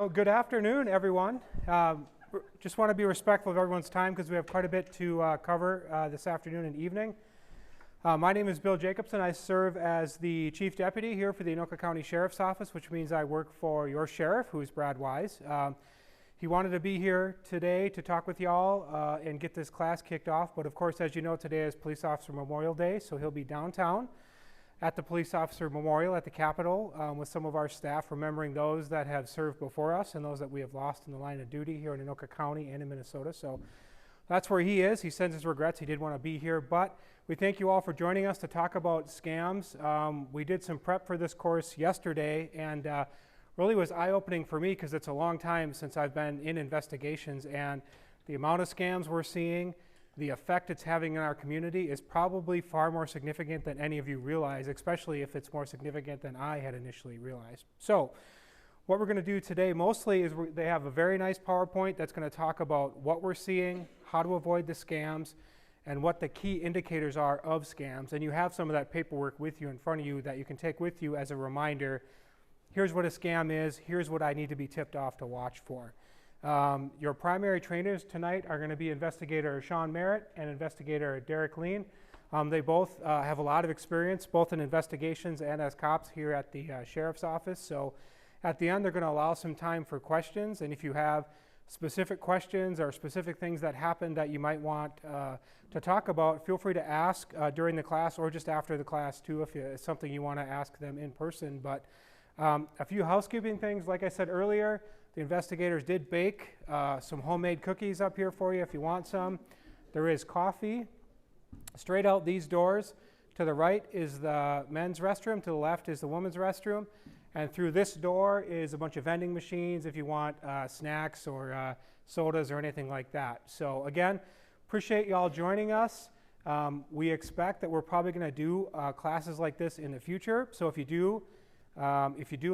Well, good afternoon, everyone. Just want to be respectful of everyone's time because we have quite a bit to cover this afternoon and evening. My name is Bill Jacobson. I serve as the Chief Deputy here for the Anoka County Sheriff's Office, which means I work for your sheriff, who is Brad Wise. He wanted to be here today to talk with y'all and get this class kicked off, but of course, as you know, today is Police Officer Memorial Day, so he'll be downtown at the Police Officer Memorial at the Capitol with some of our staff, remembering those that have served before us and those that we have lost in the line of duty here in Anoka County and in Minnesota. So that's where he is. He sends his regrets. He did want to be here, but we thank you all for joining us to talk about scams. We did some prep for this course yesterday, and really was eye-opening for me because it's a long time since I've been in investigations, and the amount of scams we're seeing, the effect it's having in our community is probably far more significant than any of you realize, especially if it's more significant than I had initially realized. So what we're going to do today mostly is they have a very nice PowerPoint that's going to talk about what we're seeing, how to avoid the scams, and what the key indicators are of scams. And you have some of that paperwork with you in front of you that you can take with you as a reminder. Here's what a scam is. Here's what I need to be tipped off to watch for. Your primary trainers tonight are going to be Investigator Sean Merritt and Investigator Derek Lean. They both have a lot of experience, both in investigations and as cops here at the Sheriff's Office. So at the end, they're going to allow some time for questions. And if you have specific questions or specific things that happen that you might want to talk about, feel free to ask during the class or just after the class too, if it's something you want to ask them in person. But a few housekeeping things, like I said earlier, the investigators did bake some homemade cookies up here for you if you want some. There is coffee. Straight out these doors, to the right is the men's restroom, to the left is the women's restroom. And through this door is a bunch of vending machines if you want snacks or sodas or anything like that. So again, appreciate y'all joining us. We expect that we're probably going to do classes like this in the future. So if you do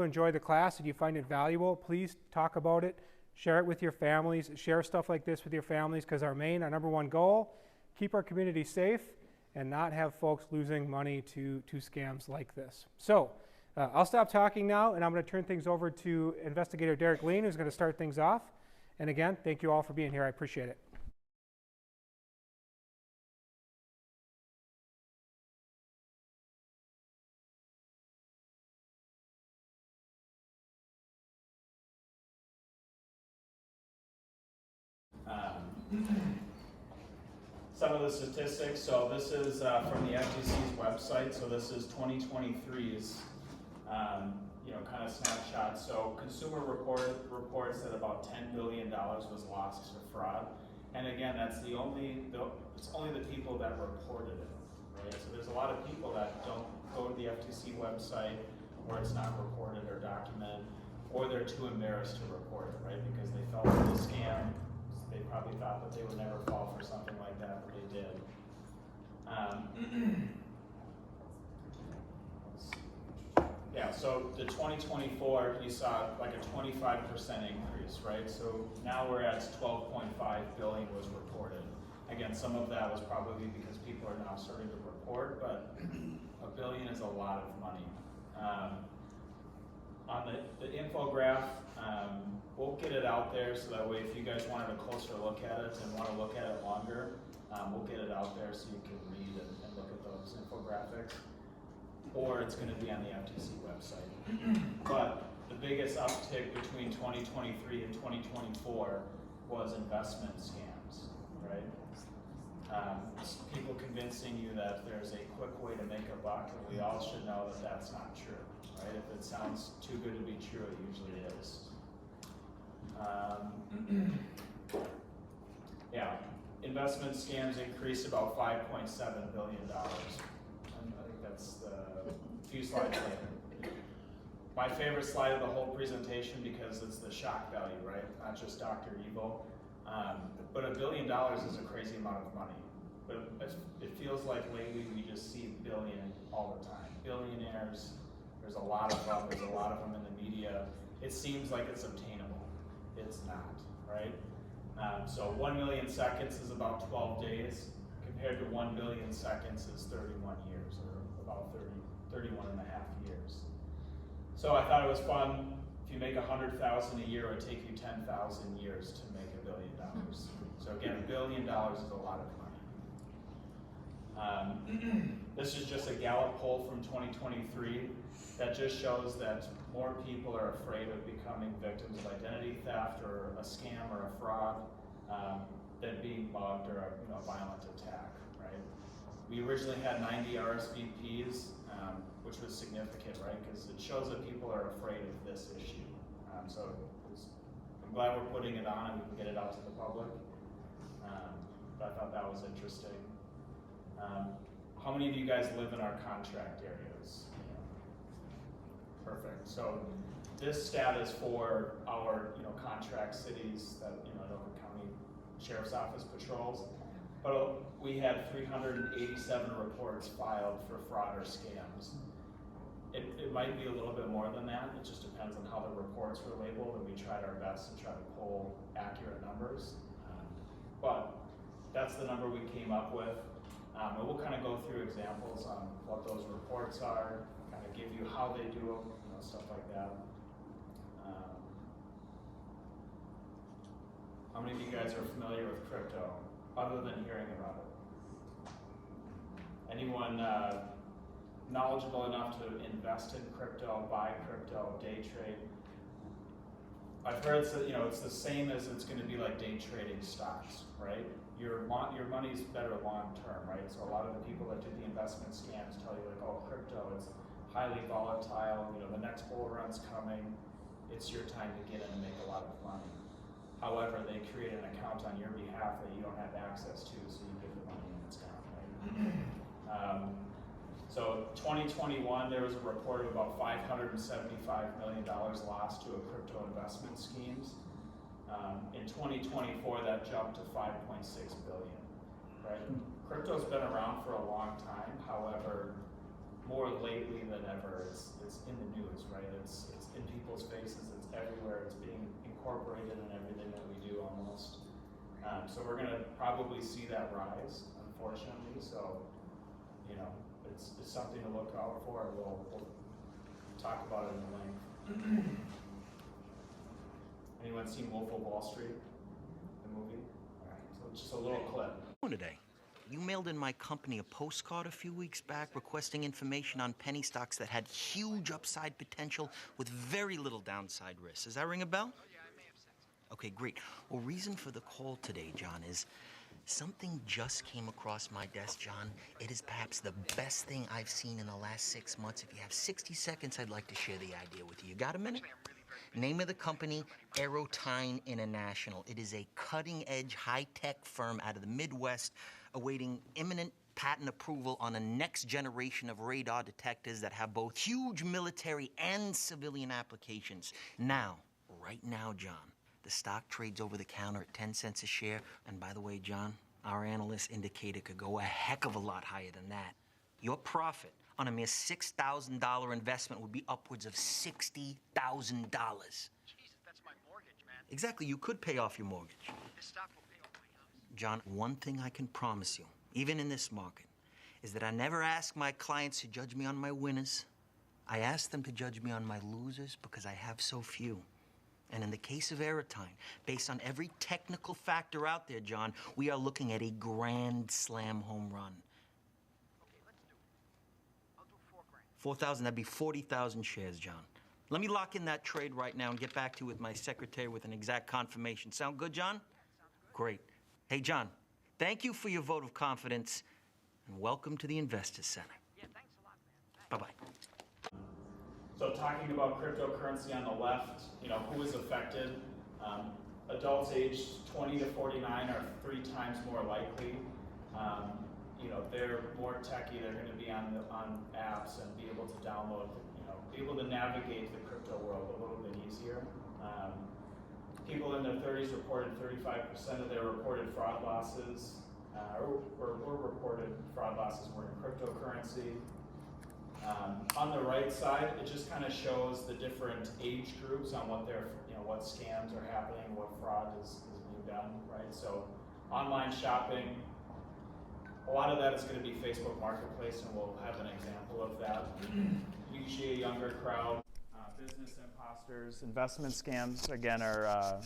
enjoy the class and you find it valuable, please talk about it, share it with your families, share stuff like this with your families, because our number one goal, keep our community safe and not have folks losing money to scams like this. So I'll stop talking now, and I'm going to turn things over to Investigator Derek Lean, who's going to start things off. And again, thank you all for being here. I appreciate it. Some of the statistics, so this is from the FTC's website, so this is 2023's kind of snapshot. So consumer reports that about $10 billion was lost to fraud, and again, it's only the people that reported it, right? So there's a lot of people that don't go to the FTC website, or it's not reported or documented, or they're too embarrassed to report it, right? Because they felt it was a scam. They probably thought that they would never fall for something like that, but they did. Yeah, so the 2024, you saw like a 25% increase, right? So now we're at 12.5 billion was reported. Again, some of that was probably because people are now starting to report, but $1 billion is a lot of money. On the infograph, we'll get it out there so that way if you guys wanted a closer look at it and want to look at it longer, we'll get it out there so you can read and look at those infographics. Or it's going to be on the FTC website. But the biggest uptick between 2023 and 2024 was investment scams, right? People convincing you that there's a quick way to make a buck, and we all should know that that's not true, right? If it sounds too good to be true, it usually is. Yeah, investment scams increased about $5.7 billion. And I think that's a few slides later. My favorite slide of the whole presentation, because it's the shock value, right? Not just Dr. Evil. But $1 billion is a crazy amount of money. But it feels like lately we just see billion all the time. Billionaires, there's a lot of them, there's a lot of them in the media. It seems like it's obtainable. It's not, right? So 1 million seconds is about 12 days, compared to 1 billion seconds is 31 years, or about 31 and a half years. So I thought it was If you make 100,000 a year, it would take you 10,000 years to make $1 billion. So again, $1 billion is a lot of money. This is just a Gallup poll from 2023 that just shows that more people are afraid of becoming victims of identity theft or a scam or a fraud than being mugged or a violent attack, right? We originally had 90 RSVPs, which was significant, right? Because it shows that people are afraid of this issue. I'm glad we're putting it on and we can get it out to the public. But I thought that was interesting. How many of you guys live in our contract areas? Perfect. So this stat is for our contract cities that Anoka County Sheriff's Office patrols. But we had 387 reports filed for fraud or scams. It might be a little bit more than that. It just depends on how the reports were labeled, and we tried our best to try to pull accurate numbers. But that's the number we came up with. And we'll kind of go through examples on what those reports are, kind of give you how they do them, stuff like that. How many of you guys are familiar with crypto, other than hearing about it? Anyone knowledgeable enough to invest in crypto, buy crypto, day trade? I've heard it's the same as it's going to be like day trading stocks, right? Your money's better long term, right? So a lot of the people that do the investment scams tell you like, oh, crypto, it's highly volatile. The next bull run's coming. It's your time to get in and make a lot of money. However, they create an account on your behalf that you don't have access to, so you give the money and it's gone, right? So 2021, there was a report of about $575 million lost to a crypto investment schemes. In 2024, that jumped to 5.6 billion, right? Crypto's been around for a long time. However, more lately than ever, it's in the news, right? It's in people's faces, it's everywhere, it's being incorporated in everything that we do almost. So we're gonna probably see that rise, unfortunately. So, it's something to look out for. We'll talk about it in length. Anyone seen Wolf of Wall Street, the movie? All right, so just a little clip. Today, you mailed in my company a postcard a few weeks back requesting information on penny stocks that had huge upside potential with very little downside risk. Does that ring a bell? Oh, yeah, I may have said so. Okay, great. Well, reason for the call today, John, is something just came across my desk, John. It is perhaps the best thing I've seen in the last 6 months. If you have 60 seconds, I'd like to share the idea with you. You got a minute? Actually, I'm really very Name of the company, Aerotine International. It is a cutting-edge, high-tech firm out of the Midwest awaiting imminent patent approval on a next generation of radar detectors that have both huge military and civilian applications. Now, right now, John, the stock trades over the counter at 10 cents a share. And by the way, John, our analysts indicate it could go a heck of a lot higher than that. Your profit on a mere $6,000 investment would be upwards of $60,000. Jesus, that's my mortgage, man. Exactly, you could pay off your mortgage. This stock will pay off my house. John, one thing I can promise you, even in this market, is that I never ask my clients to judge me on my winners. I ask them to judge me on my losers because I have so few. And in the case of Aerotine, based on every technical factor out there, John, we are looking at a grand slam home run. Okay, let's do it. I'll do $4,000. 4,000, that'd be 40,000 shares, John. Let me lock in that trade right now and get back to you with my secretary with an exact confirmation. Sound good, John? Yeah, sounds good. Great. Hey, John, thank you for your vote of confidence, and welcome to the Investors Center. Yeah, thanks a lot, man. Thanks. Bye-bye. So talking about cryptocurrency on the left, who is affected? Adults aged 20 to 49 are 3 times more likely. They're more techy. They're going to be on apps and be able to download, be able to navigate the crypto world a little bit easier. People in their 30s reported 35% of their reported fraud losses, or reported fraud losses were in cryptocurrency. On the right side, it just kind of shows the different age groups on what what scams are happening, what fraud is being done, right? So online shopping, a lot of that is going to be Facebook Marketplace, and we'll have an example of that. Usually a younger crowd. business imposters. Investment scams, again, are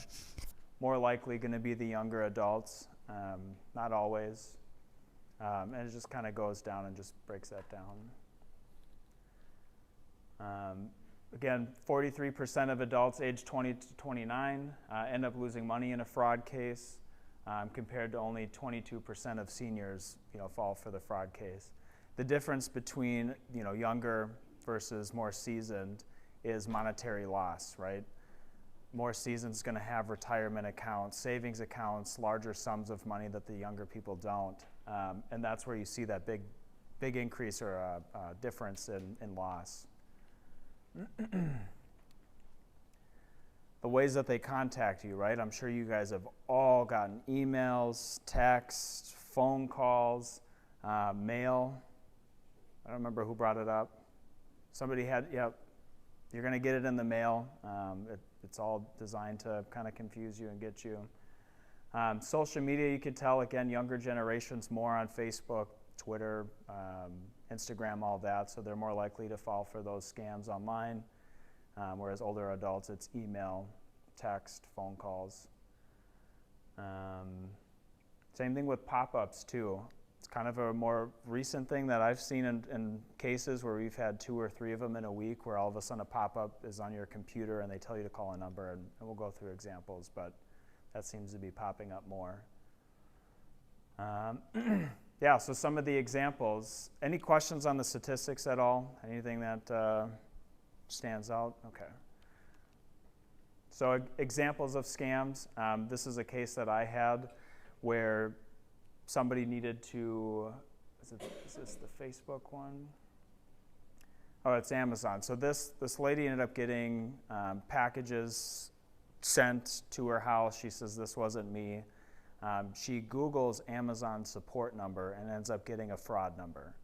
more likely going to be the younger adults, not always. And it just kind of goes down and just breaks that down. Again, 43% of adults aged 20 to 29 end up losing money in a fraud case, compared to only 22% of seniors, fall for the fraud case. The difference between, younger versus more seasoned is monetary loss, right? More seasoned is going to have retirement accounts, savings accounts, larger sums of money that the younger people don't, and that's where you see that big increase or difference in loss. The ways that they contact you, right? I'm sure you guys have all gotten emails, texts, phone calls, mail. I don't remember who brought it up. Somebody had, yep. You're going to get it in the mail. It's all designed to kind of confuse you and get you. Social media, you could tell, again, younger generations more on Facebook, Twitter, Instagram, all that, so they're more likely to fall for those scams online, whereas older adults, it's email, text, phone calls. Same thing with pop-ups, too. It's kind of a more recent thing that I've seen in cases where we've had 2 or 3 of them in a week, where all of a sudden a pop-up is on your computer and they tell you to call a number, and we'll go through examples, but that seems to be popping up more. Yeah, so some of the examples. Any questions on the statistics at all? Anything that stands out? Okay. So examples of scams. This is a case that I had where somebody needed to, is this the Facebook one? Oh, it's Amazon. So this lady ended up getting packages sent to her house. She says, this wasn't me. She Googles Amazon support number and ends up getting a fraud number.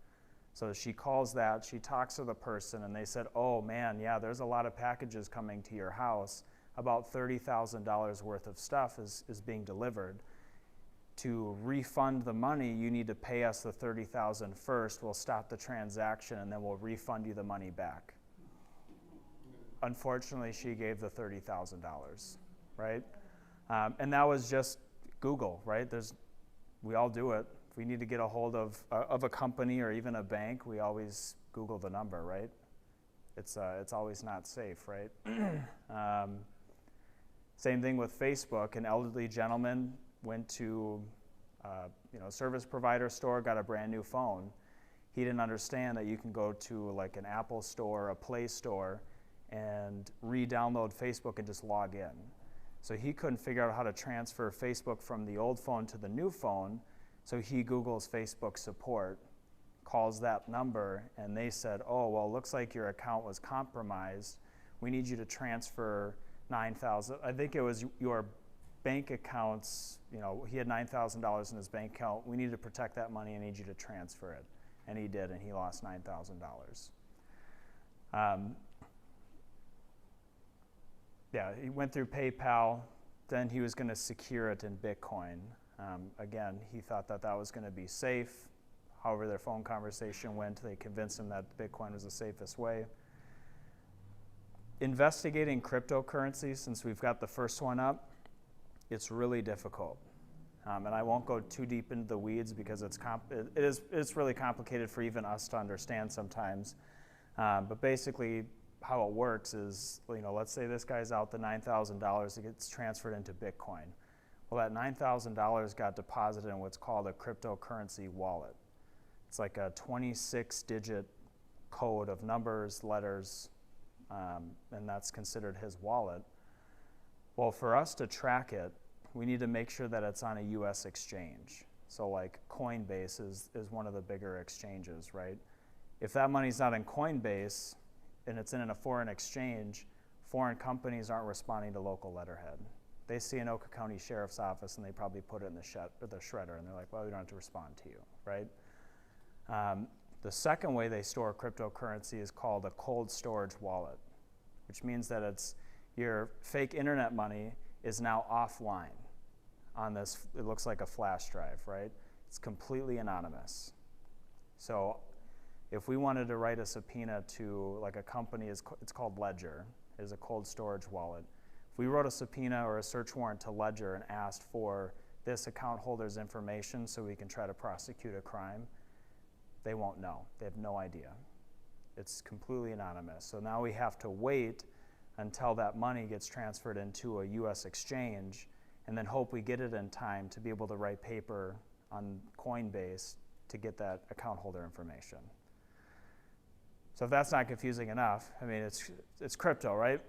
So she calls that, she talks to the person, and they said, oh man, yeah, there's a lot of packages coming to your house. About $30,000 worth of stuff is being delivered. To refund the money, you need to pay us the $30,000 first. We'll stop the transaction, and then we'll refund you the money back. Unfortunately, she gave the $30,000, right? And that was just Google, right? We all do it. If we need to get a hold of a company or even a bank, we always Google the number, right? It's always not safe, right? Same thing with Facebook. An elderly gentleman went to a service provider store, got a brand new phone. He didn't understand that you can go to like an Apple store, a Play Store, and re-download Facebook and just log in. So he couldn't figure out how to transfer Facebook from the old phone to the new phone, so he Googles Facebook support, calls that number, and they said, oh, well, it looks like your account was compromised. We need you to transfer $9,000. I think it was your bank accounts, he had $9,000 in his bank account. We need to protect that money. I need you to transfer it. And he did, and he lost $9,000. Yeah, he went through PayPal, then he was going to secure it in Bitcoin. Again, he thought that was going to be safe. However, their phone conversation went, they convinced him that Bitcoin was the safest way. Investigating cryptocurrency, since we've got the first one up, it's really difficult. And I won't go too deep into the weeds because it's really complicated for even us to understand sometimes. But basically, how it works is, let's say this guy's out the $9,000, it gets transferred into Bitcoin. Well, that $9,000 got deposited in what's called a cryptocurrency wallet. It's like a 26-digit code of numbers, letters, and that's considered his wallet. Well, for us to track it, we need to make sure that it's on a U.S. exchange. So like Coinbase is one of the bigger exchanges, right? If that money's not in Coinbase and it's in a foreign exchange, foreign companies aren't responding to local letterhead. They see an Oka County Sheriff's Office and they probably put it in the shredder and they're like, well, we don't have to respond to you, right? The second way they store cryptocurrency is called a cold storage wallet, which means that it's your fake internet money is now offline on this, it looks like a flash drive, right? It's completely anonymous. So If we wanted to write a subpoena to like a company, it's called Ledger, is a cold storage wallet. If we wrote a subpoena or a search warrant to Ledger and asked for this account holder's information so we can try to prosecute a crime, they won't know. They have no idea. It's completely anonymous. So now we have to wait until that money gets transferred into a US exchange and then hope we get it in time to be able to write paper on Coinbase to get that account holder information. So if that's not confusing enough, I mean, it's crypto, right?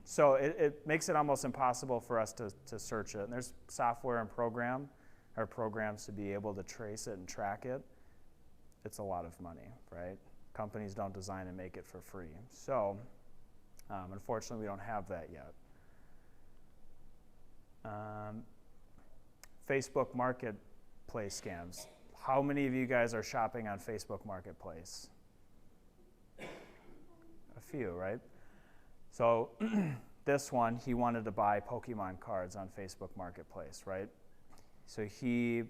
So it makes it almost impossible for us to search it. And there's software and programs to be able to trace it and track it. It's a lot of money, right? Companies don't design and make it for free. So unfortunately, we don't have that yet. Facebook Marketplace scams. How many of you guys are shopping on Facebook Marketplace? A few, right? So this one, he wanted to buy Pokemon cards on Facebook Marketplace, right? So he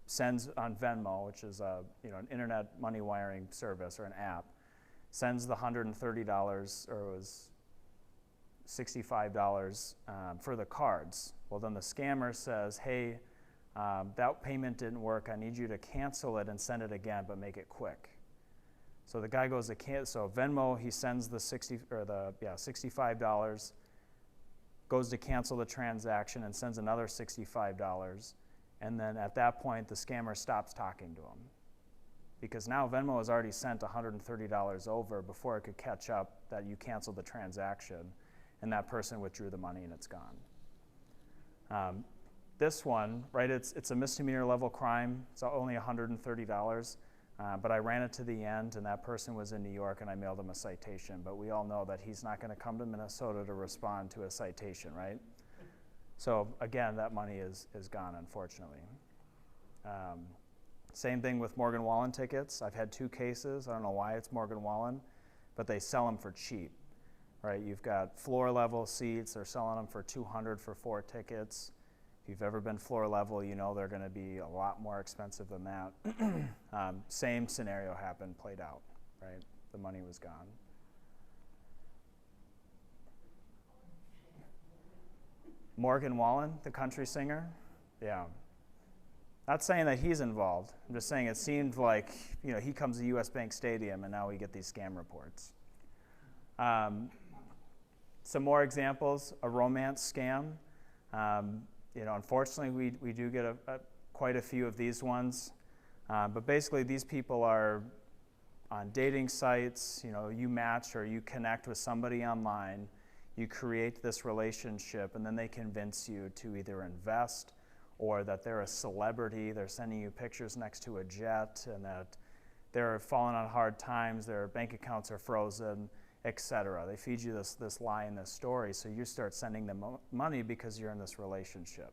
sends on Venmo, which is an internet money wiring service or an app, sends the $130 or it was $65 for the cards. Well, then the scammer says, hey, that payment didn't work. I need you to cancel it and send it again, but make it quick. So the guy goes to so Venmo, he sends the $65, goes to cancel the transaction and sends another $65. And then at that point, the scammer stops talking to him. Because now Venmo has already sent $130 over before it could catch up that you canceled the transaction, and that person withdrew the money and it's gone. This one, right, it's a misdemeanor level crime. It's only $130. But I ran it to the end, and that person was in New York, and I mailed him a citation. But we all know that he's not going to come to Minnesota to respond to a citation, right? So again, that money is gone, unfortunately. Same thing with Morgan Wallen tickets. I've had 2 cases. I don't know why it's Morgan Wallen, but they sell them for cheap, right? You've got floor level seats. They're selling them for $200 for 4 tickets. If you've ever been floor level, you know they're going to be a lot more expensive than that. Same scenario played out, right? The money was gone. Morgan Wallen, the country singer, yeah. Not saying that he's involved. I'm just saying it seemed like he comes to US Bank Stadium and now we get these scam reports. Some more examples: a romance scam. Unfortunately, we do get quite a few of these ones. But basically, these people are on dating sites. You match or you connect with somebody online. You create this relationship, and then they convince you to either invest or that they're a celebrity. They're sending you pictures next to a jet, and that they're falling on hard times. Their bank accounts are frozen, etc. They feed you this lie and this story, so you start sending them money because you're in this relationship,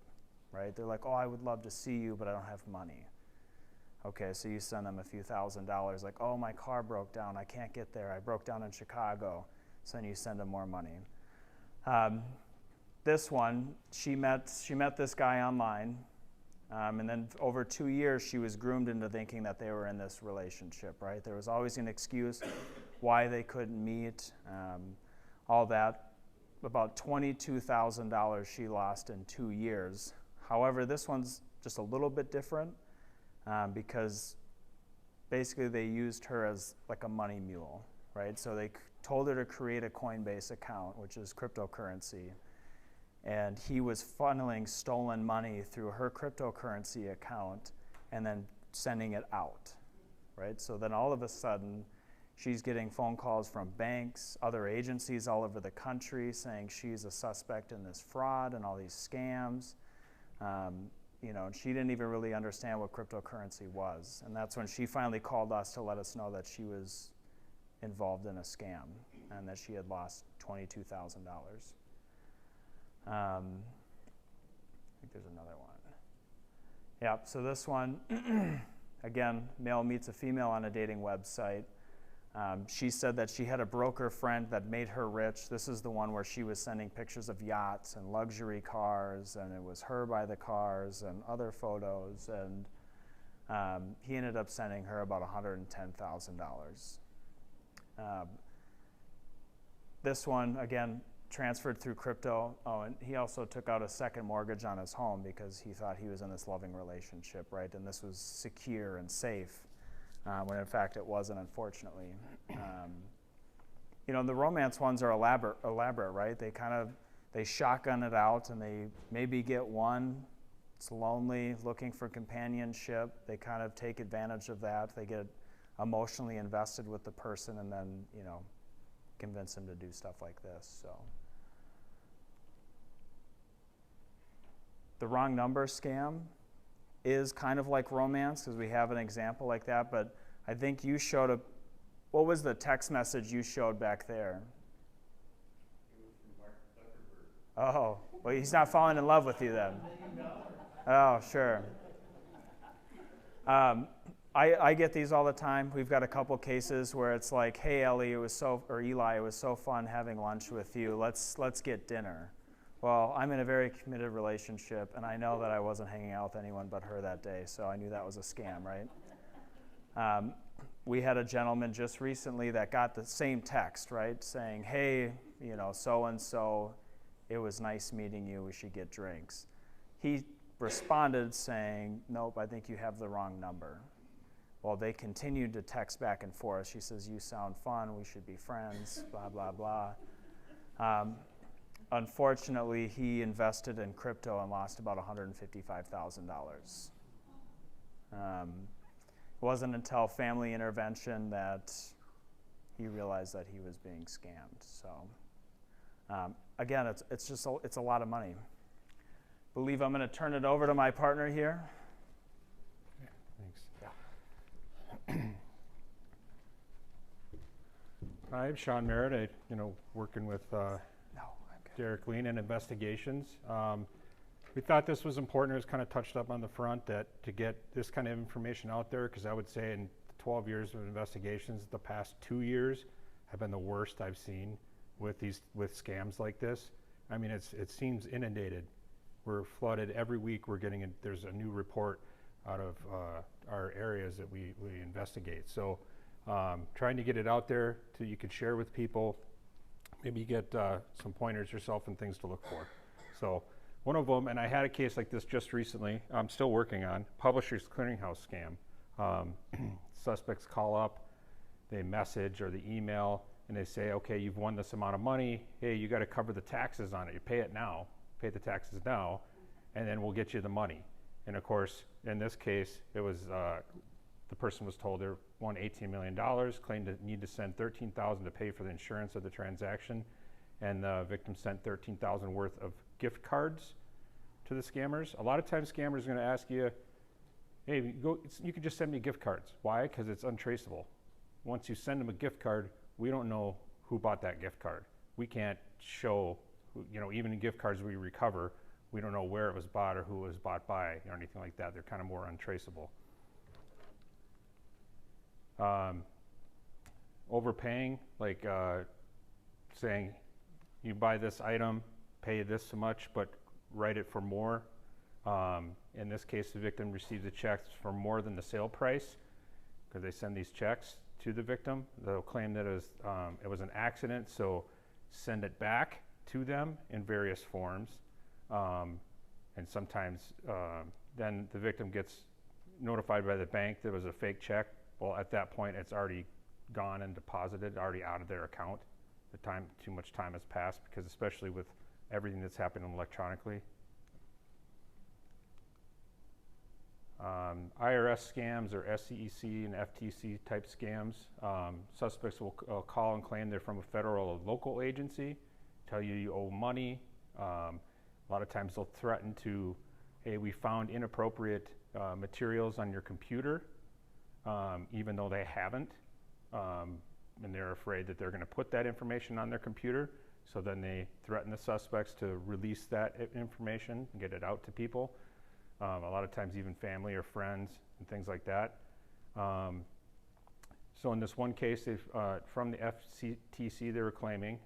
right? They're like, oh, I would love to see you, but I don't have money. Okay, so you send them a few $1,000s, like, oh, my car broke down, I can't get there, I broke down in Chicago. So then you send them more money. This one, she met this guy online, and then over 2 years, she was groomed into thinking that they were in this relationship, right? There was always an excuse why they couldn't meet, all that. About $22,000 she lost in 2 years. However, this one's just a little bit different because basically they used her as like a money mule, right? So they told her to create a Coinbase account, which is cryptocurrency, and he was funneling stolen money through her cryptocurrency account and then sending it out, right? So then all of a sudden, she's getting phone calls from banks, other agencies all over the country saying she's a suspect in this fraud and all these scams. And she didn't even really understand what cryptocurrency was. And that's when she finally called us to let us know that she was involved in a scam and that she had lost $22,000. I think there's another one. Yeah, so this one, again, male meets a female on a dating website. She said that she had a broker friend that made her rich. This is the one where she was sending pictures of yachts and luxury cars, and it was her by the cars and other photos. And He ended up sending her about $110,000. This one, again, transferred through crypto. Oh, and he also took out a second mortgage on his home because he thought he was in this loving relationship, right? And this was secure and safe, when in fact it wasn't, unfortunately. You know, the romance ones are elaborate, right? They shotgun it out, and they maybe get one. It's lonely, looking for companionship. They kind of take advantage of that. They get emotionally invested with the person, and then, you know, convince them to do stuff like this. So, the wrong number scam is kind of like romance, because we have an example like that. But I think you showed what was the text message you showed back there? It was from Mark Zuckerberg. Oh, well, he's not falling in love with you then. Oh, sure. I get these all the time. We've got a couple cases where it's like, hey, Eli, it was so fun having lunch with you. Let's get dinner. Well, I'm in a very committed relationship, and I know that I wasn't hanging out with anyone but her that day, so I knew that was a scam, right? We had a gentleman just recently that got the same text, right, saying, hey, you know, so-and-so, it was nice meeting you, we should get drinks. He responded saying, nope, I think you have the wrong number. Well, they continued to text back and forth. She says, you sound fun, we should be friends, blah, blah, blah. Unfortunately, he invested in crypto and lost about $155,000. It wasn't until family intervention that he realized that he was being scammed. So, again, it's a lot of money. I believe I'm going to turn it over to my partner here. Thanks. Yeah. I'm Sean Merritt. Working with Derek Lean in investigations. We thought this was important. It was kind of touched up on the front that to get this kind of information out there, because I would say in 12 years of investigations, the past 2 years have been the worst I've seen with scams like this. I mean, it seems inundated. We're flooded every week. There's a new report out of our areas that we investigate. So trying to get it out there so you can share with people, maybe get some pointers yourself and things to look for. So one of them, and I had a case like this just recently, I'm still working on, Publishers Clearinghouse scam. Suspects call up, they message or the email, and they say, okay, you've won this amount of money. Hey, you got to cover the taxes on it. You pay it now. Pay the taxes now, and then we'll get you the money. And of course, in this case, it was the person was told they won $18 million, claimed to need to send $13,000 to pay for the insurance of the transaction, and the victim sent $13,000 worth of gift cards to the scammers. A lot of times, scammers are going to ask you, "Hey, you can just send me gift cards." Why? Because it's untraceable. Once you send them a gift card, we don't know who bought that gift card. We can't show. Even in gift cards we recover, we don't know where it was bought or who it was bought by or anything like that. They're kind of more untraceable. Overpaying, like saying you buy this item, pay this so much, but write it for more. In this case, the victim receives the checks for more than the sale price because they send these checks to the victim. They'll claim that it was an accident, so send it back to them in various forms, and sometimes then the victim gets notified by the bank there was a fake check. Well, at that point, it's already gone and deposited, already out of their account. Too much time has passed, because especially with everything that's happening electronically. IRS scams or SEC and FTC type scams. Suspects will call and claim they're from a federal or local agency, tell you owe money. A lot of times they'll threaten to, hey, we found inappropriate materials on your computer, even though they haven't. And they're afraid that they're going to put that information on their computer. So then they threaten the suspects to release that information and get it out to people. A lot of times even family or friends and things like that. So in this one case, from the FTC, they were claiming,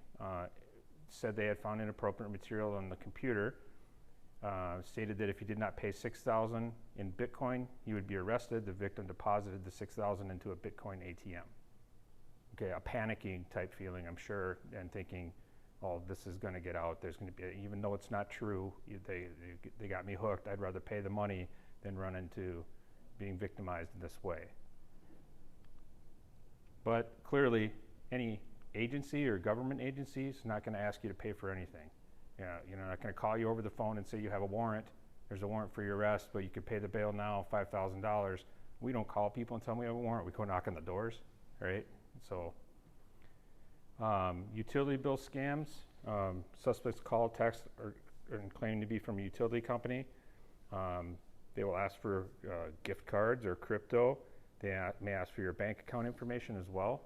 said they had found inappropriate material on the computer. stated that if he did not pay $6,000 in Bitcoin, he would be arrested. The victim deposited the $6,000 into a Bitcoin ATM. Okay, a panicking type feeling, I'm sure, and thinking, oh, this is going to get out. There's going to be, even though it's not true, they got me hooked. I'd rather pay the money than run into being victimized in this way. But clearly, any agency or government agency is not going to ask you to pay for anything. You're not going to call you over the phone and say you have a warrant. There's a warrant for your arrest, but you could pay the bail now, $5,000. We don't call people and tell them we have a warrant. We go knock on the doors, right? So, utility bill scams. Suspects call, text, and claim to be from a utility company. They will ask for gift cards or crypto. They may ask for your bank account information as well.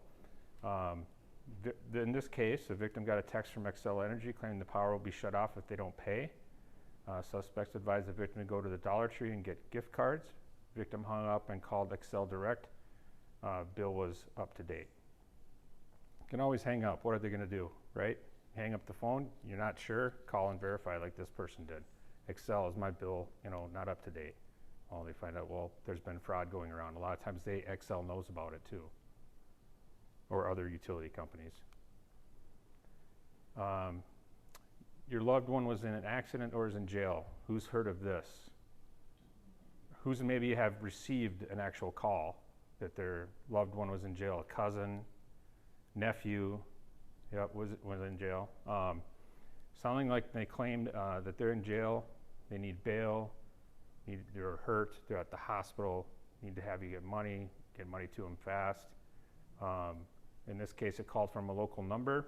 In this case, the victim got a text from Xcel Energy claiming the power will be shut off if they don't pay. Suspects advised the victim to go to the Dollar Tree and get gift cards. Victim hung up and called Xcel Direct. Bill was up to date. You can always hang up. What are they going to do, right? Hang up the phone. You're not sure. Call and verify like this person did. Xcel, is my bill, not up to date? Well, they find out, well, there's been fraud going around. A lot of times Xcel knows about it too, or other utility companies. Your loved one was in an accident or is in jail. Who's heard of this? Who's maybe have received an actual call that their loved one was in jail? A cousin, nephew, was in jail. Sounding like they claimed that they're in jail, they need bail, they're hurt, they're at the hospital, need to have you get money to them fast. In this case, it called from a local number.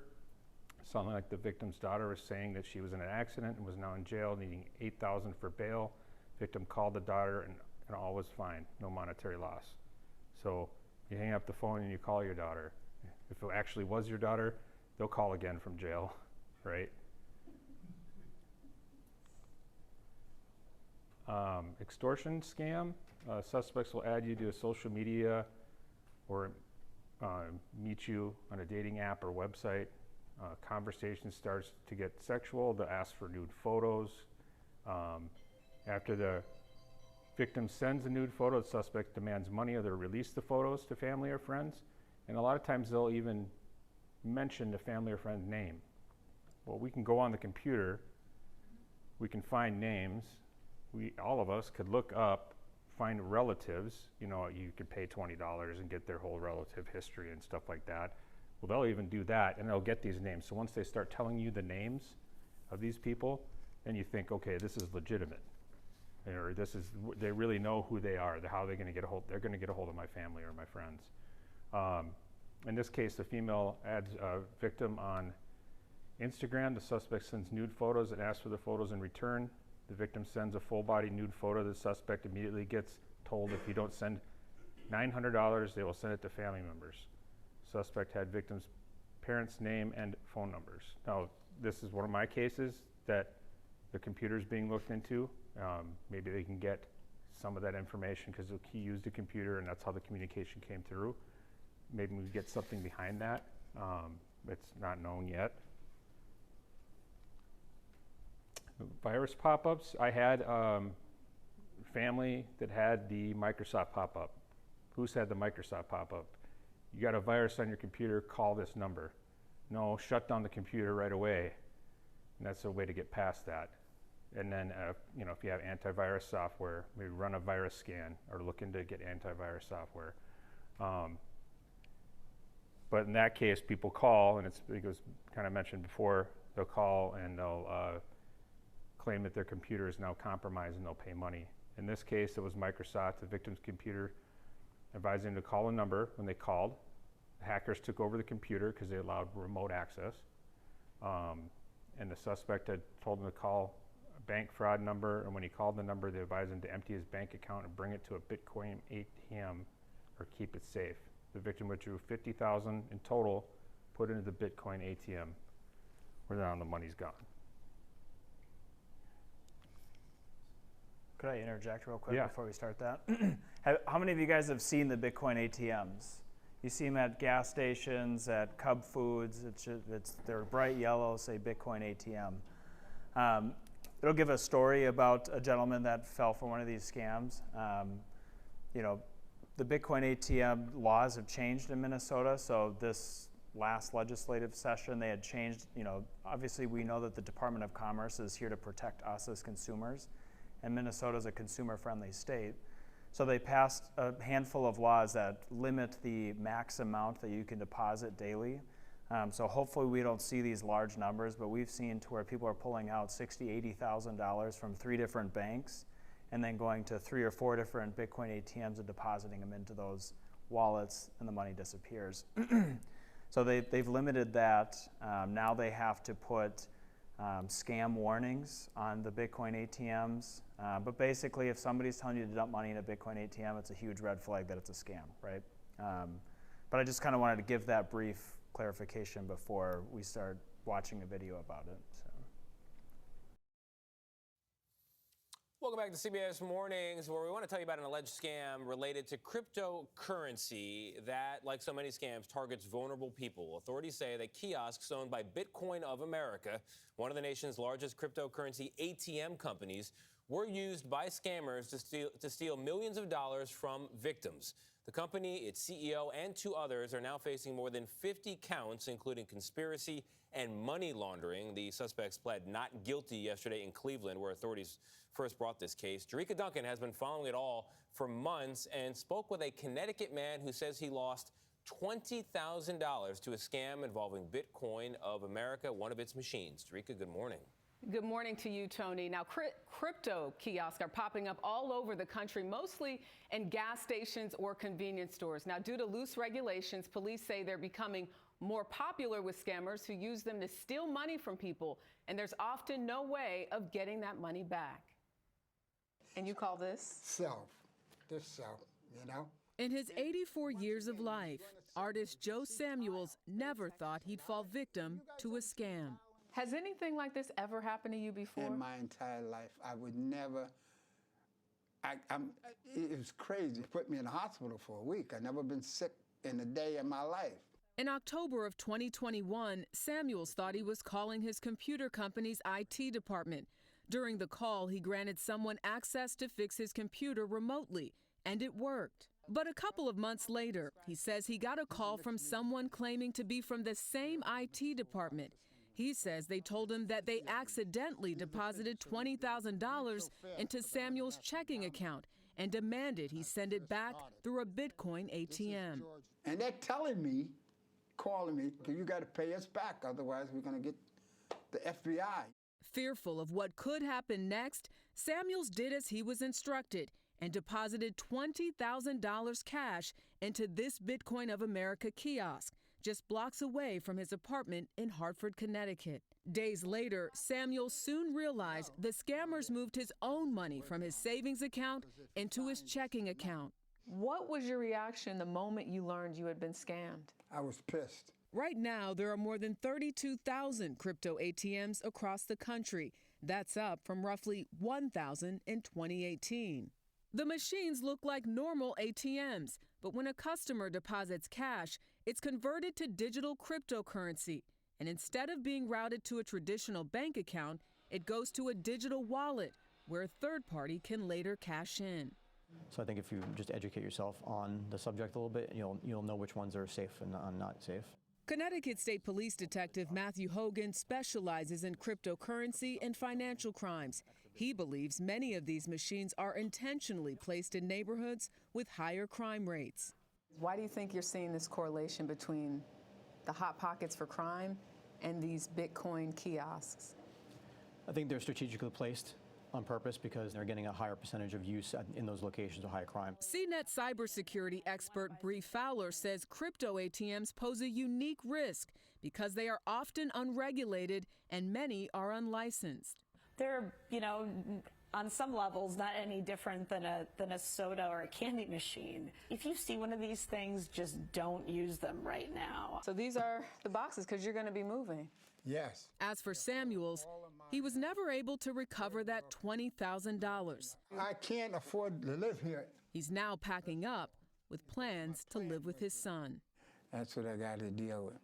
Sounding like the victim's daughter was saying that she was in an accident and was now in jail, needing $8,000 for bail. Victim called the daughter and all was fine, no monetary loss. So you hang up the phone and you call your daughter. If it actually was your daughter, they'll call again from jail, right? Extortion scam. Suspects will add you to a social media or meet you on a dating app or website. Conversation starts to get sexual. They'll ask for nude photos. After the victim sends a nude photo, the suspect demands money or they'll release the photos to family or friends. And a lot of times they'll even mention the family or friend's name. Well, we can go on the computer, we can find names. All of us could look up, find relatives. You could pay $20 and get their whole relative history and stuff like that. Well, they'll even do that, and they'll get these names. So once they start telling you the names of these people, then you think, okay, this is legitimate, or they really know who they are. How are they going to get a hold? They're going to get a hold of my family or my friends. In this case, the female adds a victim on Instagram. The suspect sends nude photos and asks for the photos in return. The victim sends a full-body nude photo. The suspect immediately gets told if you don't send $900, they will send it to family members. Suspect had victim's parents' name and phone numbers. Now, this is one of my cases that the computer's being looked into. Maybe they can get some of that information because he used a computer and that's how the communication came through. Maybe we get something behind that. It's not known yet. Virus pop-ups. I had family that had the Microsoft pop-up. Who's had the Microsoft pop-up? You got a virus on your computer, call this number. No, shut down the computer right away. And that's a way to get past that. And then, if you have antivirus software, maybe run a virus scan or look into get antivirus software. But in that case, people call, and it was kind of mentioned before, they'll call and they'll claim that their computer is now compromised and they'll pay money. In this case, it was Microsoft, the victim's computer, advising them to call a number. When they called, the hackers took over the computer because they allowed remote access. And the suspect had told him to call a bank fraud number, and when he called the number, they advised him to empty his bank account and bring it to a Bitcoin ATM or keep it safe. The victim withdrew $50,000 in total, put into the Bitcoin ATM, where now the money's gone. Could I interject real quick Yeah. before we start that? How many of you guys have seen the Bitcoin ATMs? You see them at gas stations, at Cub Foods. They're bright yellow, say Bitcoin ATM. it'll give a story about a gentleman that fell for one of these scams. You know, the Bitcoin ATM laws have changed in Minnesota, so this last legislative session they had changed. You know, obviously we know that the Department of Commerce is here to protect us as consumers, and Minnesota is a consumer-friendly state. So they passed a handful of laws that limit the max amount that you can deposit daily. So hopefully we don't see these large numbers, but we've seen to where people are pulling out $60,000, $80,000 from 3 different banks and then going to 3 or 4 different Bitcoin ATMs and depositing them into those wallets, and the money disappears. So they've limited that. Now they have to put scam warnings on the Bitcoin ATMs. But basically, if somebody's telling you to dump money in a Bitcoin ATM, it's a huge red flag that it's a scam, right? But I just kind of wanted to give that brief clarification before we start watching a video about it. So. Welcome back to CBS Mornings, where we want to tell you about an alleged scam related to cryptocurrency that, like so many scams, targets vulnerable people. Authorities say that kiosks owned by Bitcoin of America, one of the nation's largest cryptocurrency ATM companies, were used by scammers to steal millions of dollars from victims. The company, its CEO, and 2 others are now facing more than 50 counts, including conspiracy and money laundering. The suspects pled not guilty yesterday in Cleveland, where authorities first brought this case. Jerika Duncan has been following it all for months and spoke with a Connecticut man who says he lost $20,000 to a scam involving Bitcoin of America, one of its machines. Jerika, good morning. Good morning to you, Tony. Now, crypto kiosks are popping up all over the country, mostly in gas stations or convenience stores. Now, due to loose regulations, police say they're becoming more popular with scammers who use them to steal money from people, and there's often no way of getting that money back. And you call this? Self, you know? In his 84 years of life, artist Joe Samuels never thought he'd fall victim to a scam. Has anything like this ever happened to you before? In my entire life, I would never. It was crazy. It put me in the hospital for a week. I've never been sick in a day in my life. In October of 2021, Samuels thought he was calling his computer company's IT department. During the call, he granted someone access to fix his computer remotely, and it worked. But a couple of months later, he says he got a call from someone claiming to be from the same IT department. He says they told him that they accidentally deposited $20,000 into Samuel's checking account and demanded he send it back through a Bitcoin ATM. And they're telling me, calling me, you got to pay us back, otherwise we're going to get the FBI. Fearful of what could happen next, Samuels did as he was instructed and deposited $20,000 cash into this Bitcoin of America kiosk, just blocks away from his apartment in Hartford, Connecticut. Days later, Samuel soon realized the scammers moved his own money from his savings account into his checking account. What was your reaction the moment you learned you had been scammed? I was pissed. Right now, there are more than 32,000 crypto ATMs across the country. That's up from roughly 1,000 in 2018. The machines look like normal ATMs, but when a customer deposits cash, it's converted to digital cryptocurrency. And instead of being routed to a traditional bank account, it goes to a digital wallet where a third party can later cash in. So I think if you just educate yourself on the subject a little bit, you'll know which ones are safe and not safe. Connecticut State Police Detective Matthew Hogan specializes in cryptocurrency and financial crimes. He believes many of these machines are intentionally placed in neighborhoods with higher crime rates. Why do you think you're seeing this correlation between the hot pockets for crime and these Bitcoin kiosks? I think they're strategically placed on purpose because they're getting a higher percentage of use in those locations of high crime. CNET cybersecurity expert Bree Fowler says crypto ATMs pose a unique risk because they are often unregulated and many are unlicensed. They're, on some levels, not any different than a soda or a candy machine. If you see one of these things, just don't use them right now. So these are the boxes because you're going to be moving. Yes. As for Samuels, he was never able to recover that $20,000. I can't afford to live here. He's now packing up with plans to live with his son. That's what I got to deal with.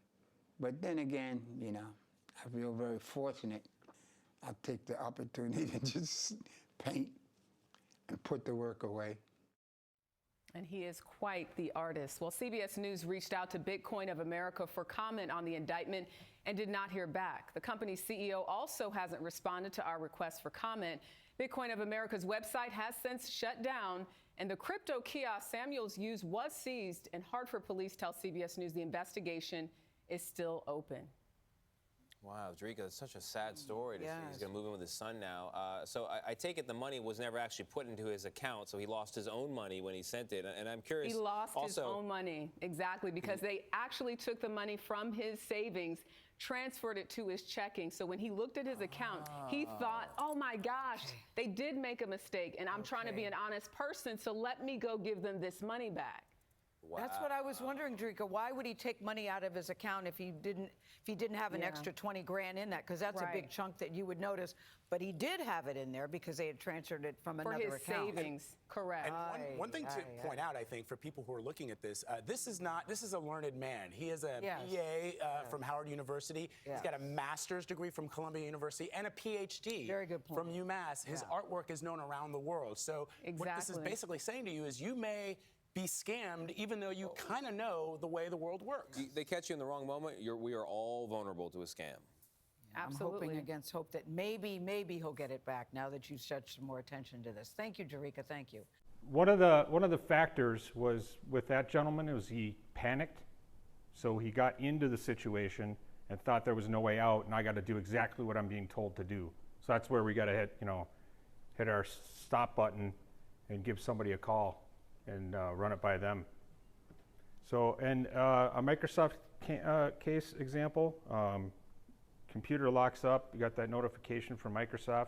But then again, I feel very fortunate. I take the opportunity to just paint and put the work away. And he is quite the artist. Well, CBS News reached out to Bitcoin of America for comment on the indictment and did not hear back. The company's CEO also hasn't responded to our request for comment. Bitcoin of America's website has since shut down, and the crypto kiosk Samuels used was seized, and Hartford police tell CBS News the investigation is still open. Wow, Drika, it's such a sad story. Yes. He's going to move in with his son now. So I take it the money was never actually put into his account, so he lost his own money when he sent it. And I'm curious. He lost also, his own money, exactly, because they actually took the money from his savings, transferred it to his checking. So when he looked at his account, he thought, oh my gosh, they did make a mistake, and I'm trying to be an honest person, so let me go give them this money back. Wow. That's what I was wondering, Drika. Why would he take money out of his account if he didn't have an extra 20 grand in that? Because that's a big chunk that you would notice. But he did have it in there because they had transferred it from another account. For his savings, correct. And one thing to point out, I think, for people who are looking at this, this is a learned man. He is a BA from Howard University. He's got a master's degree from Columbia University and a PhD from UMass. His artwork is known around the world. So what this is basically saying to you is you may be scammed even though you kind of know the way the world works. They catch you in the wrong moment, we are all vulnerable to a scam. Absolutely. I'm hoping against hope that maybe he'll get it back now that you've set some more attention to this. Thank you, Drika. Thank you. One of the factors was with that gentleman was he panicked, so he got into the situation and thought there was no way out, and I got to do exactly what I'm being told to do. So that's where we got to hit our stop button and give somebody a call and run it by them. So, and a Microsoft case example, computer locks up, you got that notification from Microsoft.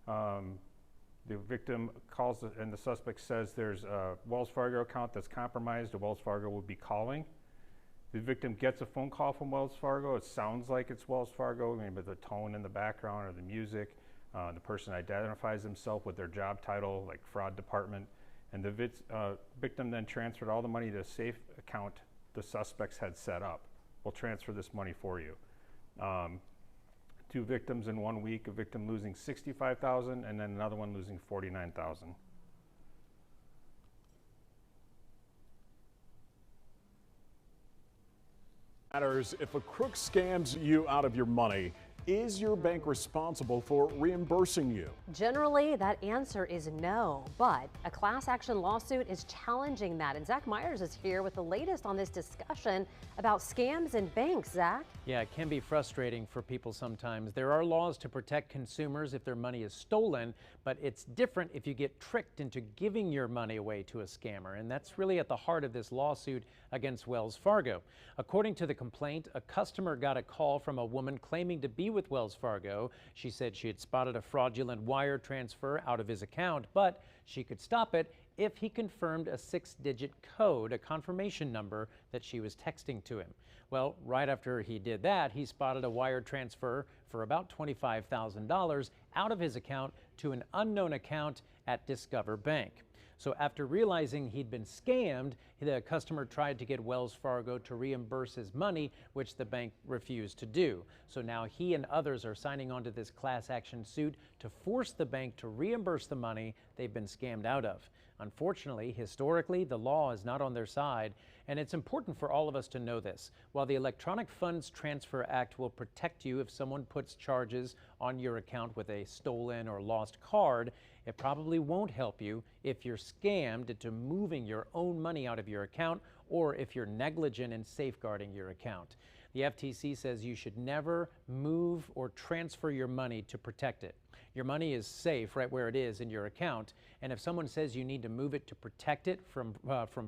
The victim calls and the suspect says there's a Wells Fargo account that's compromised, a Wells Fargo will be calling. The victim gets a phone call from Wells Fargo, it sounds like it's Wells Fargo, maybe the tone in the background or the music. The person identifies themselves with their job title, like fraud department. And the victim then transferred all the money to a safe account the suspects had set up. We'll transfer this money for you. 2 victims in 1 week, a victim losing $65,000 and then another one losing $49,000. Matters if a crook scams you out of your money. Is your bank responsible for reimbursing you? Generally, that answer is no, but a class action lawsuit is challenging that. And Zach Myers is here with the latest on this discussion about scams in banks. Zach? Yeah, it can be frustrating for people sometimes. There are laws to protect consumers if their money is stolen, but it's different if you get tricked into giving your money away to a scammer. And that's really at the heart of this lawsuit against Wells Fargo. According to the complaint, a customer got a call from a woman claiming to be with Wells Fargo. She said she had spotted a fraudulent wire transfer out of his account, but she could stop it if he confirmed a 6-digit code, a confirmation number that she was texting to him. Well, right after he did that, he spotted a wire transfer for about $25,000 out of his account to an unknown account at Discover Bank. So after realizing he'd been scammed, the customer tried to get Wells Fargo to reimburse his money, which the bank refused to do. So now he and others are signing on to this class action suit to force the bank to reimburse the money they've been scammed out of. Unfortunately, historically, the law is not on their side, and it's important for all of us to know this. While the Electronic Funds Transfer Act will protect you if someone puts charges on your account with a stolen or lost card, it probably won't help you if you're scammed into moving your own money out of your account or if you're negligent in safeguarding your account. The FTC says you should never move or transfer your money to protect it. Your money is safe right where it is in your account, and if someone says you need to move it to protect it from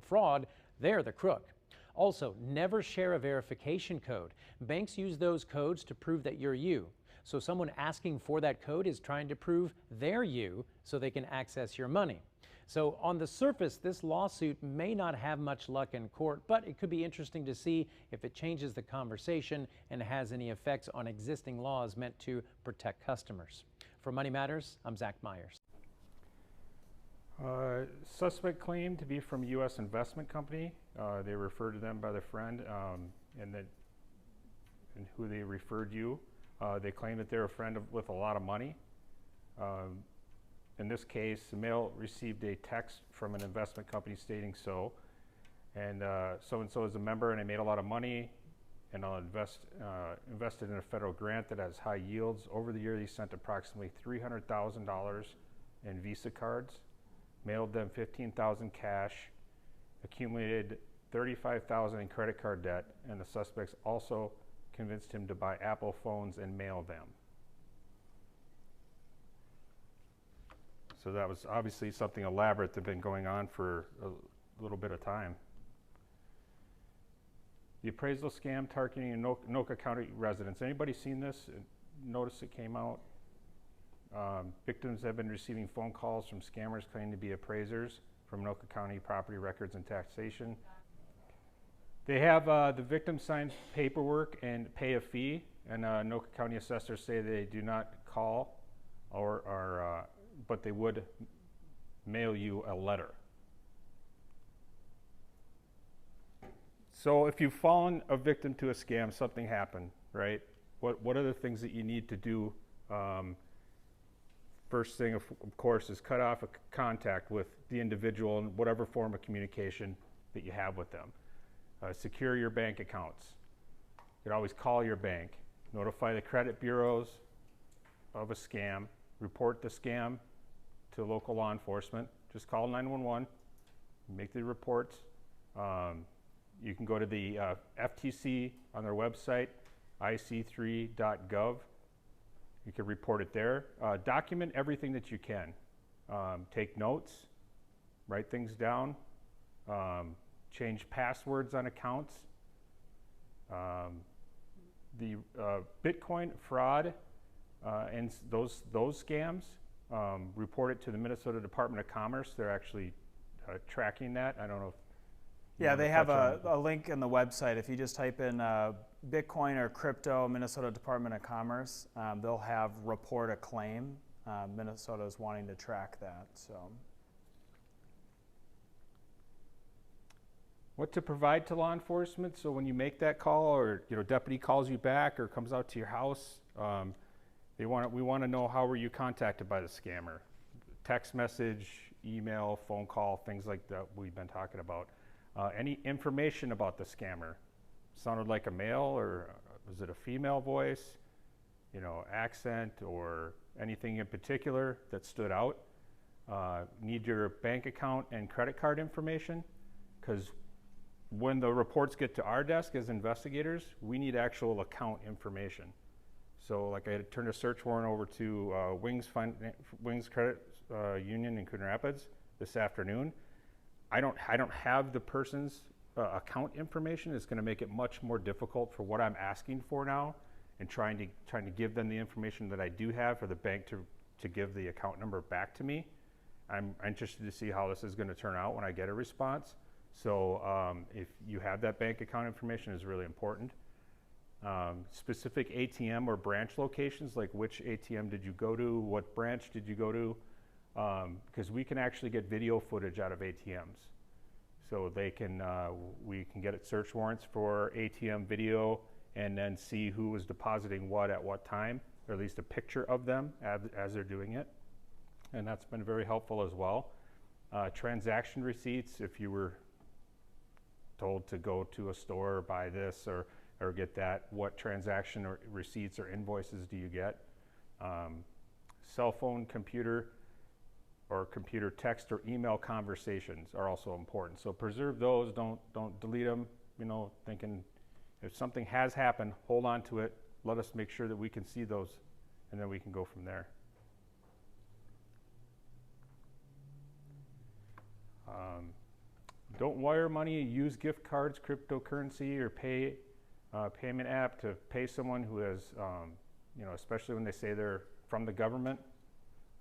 fraud, they're the crook. Also, never share a verification code. Banks use those codes to prove that you're you. So someone asking for that code is trying to prove they're you so they can access your money. So on the surface, this lawsuit may not have much luck in court, but it could be interesting to see if it changes the conversation and has any effects on existing laws meant to protect customers. For Money Matters, I'm Zach Myers. Suspect claimed to be from a U.S. investment company. They referred to them by their friend, and who they referred you They claim that they're a friend with a lot of money. In this case, the male received a text from an investment company stating so, and so-and-so is a member and I made a lot of money and I'll invested in a federal grant that has high yields. Over the year, he sent approximately $300,000 in Visa cards, mailed them $15,000 cash, accumulated $35,000 in credit card debt, and the suspects also convinced him to buy Apple phones and mail them. So that was obviously something elaborate that had been going on for a little bit of time. The appraisal scam targeting Anoka County residents. Anybody seen this? Notice it came out? Victims have been receiving phone calls from scammers claiming to be appraisers from Anoka County Property Records and Taxation. They have the victim sign paperwork and pay a fee, and Anoka County assessors say they do not call but they would mail you a letter. So if you've fallen a victim to a scam, something happened, right? What are the things that you need to do? First thing, of course, is cut off a contact with the individual in whatever form of communication that you have with them. Secure your bank accounts. You can always call your bank. Notify the credit bureaus of a scam. Report the scam to local law enforcement. Just call 911. Make the reports. You can go to the FTC on their website, ic3.gov. You can report it there. Document everything that you can. Take notes, write things down, change passwords on accounts. The Bitcoin fraud and those scams, report it to the Minnesota Department of Commerce. They're actually tracking that. I don't know if yeah, they have a link in the website. If you just type in Bitcoin or crypto, Minnesota Department of Commerce, they'll have report a claim. Minnesota is wanting to track that. So, what to provide to law enforcement? So when you make that call, or deputy calls you back, or comes out to your house, we want to know how were you contacted by the scammer? Text message, email, phone call, things like that we've been talking about. Any information about the scammer? Sounded like a male, or was it a female voice? Accent, or anything in particular that stood out? Need your bank account and credit card information, because when the reports get to our desk as investigators, we need actual account information. So like I had turned a search warrant over to Wings Credit Union in Coon Rapids this afternoon. I don't have the person's account information. It's going to make it much more difficult for what I'm asking for now, and trying to give them the information that I do have for the bank to give the account number back to me. I'm interested to see how this is going to turn out when I get a response. So if you have that bank account information, is really important. Specific ATM or branch locations, like which ATM did you go to, what branch did you go to? Because we can actually get video footage out of ATMs. So we can get search warrants for ATM video, and then see who was depositing what at what time, or at least a picture of them as they're doing it. And that's been very helpful as well. Transaction receipts, if you were told to go to a store or buy this or get that, what transaction or receipts or invoices do you get? Cell phone, computer, or computer text or email conversations are also important. So preserve those, don't delete them, thinking if something has happened, hold on to it, let us make sure that we can see those, and then we can go from there. Don't wire money, use gift cards, cryptocurrency, or payment app to pay someone who has, especially when they say they're from the government,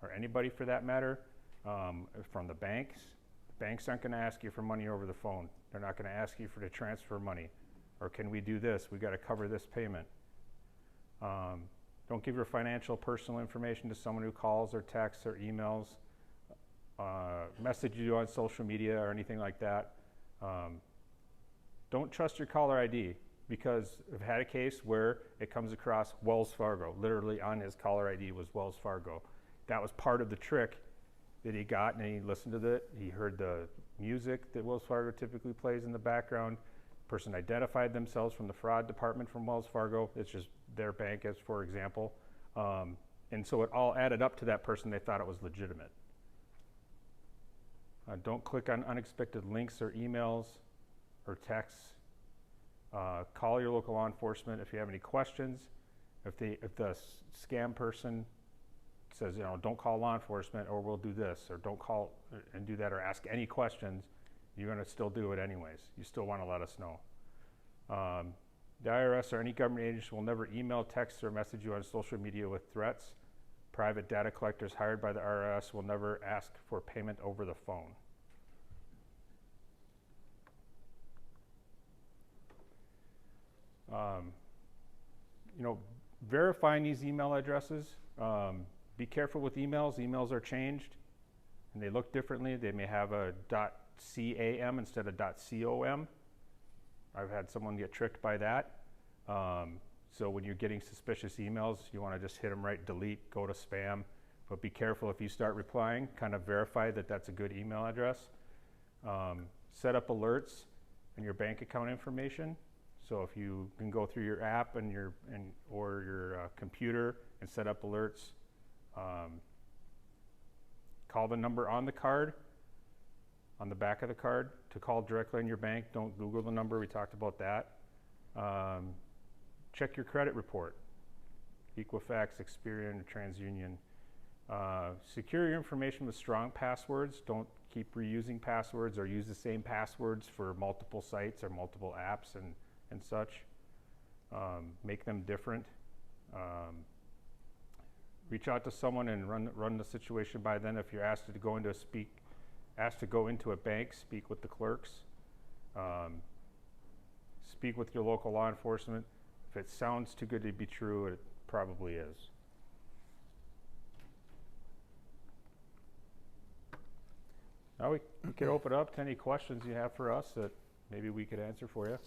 or anybody for that matter, from the banks. Banks aren't going to ask you for money over the phone. They're not going to ask you to transfer money, or can we do this? We got to cover this payment. Don't give your financial personal information to someone who calls or texts or emails, message you on social media or anything like that. Don't trust your caller ID. because I've had a case where it comes across Wells Fargo. Literally on his caller ID was Wells Fargo. That was part of the trick that he got, and he listened to it. He heard the music that Wells Fargo typically plays in the background. Person identified themselves from the fraud department from Wells Fargo. It's just their bank, as for example. And so it all added up to that person. They thought it was legitimate. Don't click on unexpected links or emails or texts. Call your local law enforcement if you have any questions. If the scam person says, don't call law enforcement or we'll do this, or don't call and do that, or ask any questions, you're going to still do it anyways. You still want to let us know. The IRS or any government agency will never email, text, or message you on social media with threats. Private data collectors hired by the IRS will never ask for payment over the phone. Verifying these email addresses. Be careful with emails. Emails are changed and they look differently. They may have a .cam instead of .com. I've had someone get tricked by that. So when you're getting suspicious emails, you want to just hit them right, delete, go to spam. But be careful if you start replying, kind of verify that that's a good email address. Set up alerts and your bank account information. So if you can go through your app and your computer and set up alerts, call the number on the card, on the back of the card, to call directly on your bank. Don't Google the number. We talked about that. Check your credit report. Equifax, Experian, TransUnion. Secure your information with strong passwords. Don't keep reusing passwords or use the same passwords for multiple sites or multiple apps and such. Make them different. Reach out to someone and run the situation by them. If you're asked to go into a bank, speak with the clerks. Speak with your local law enforcement. If it sounds too good to be true, it probably is. Now we could open it up to any questions you have for us that maybe we could answer for you.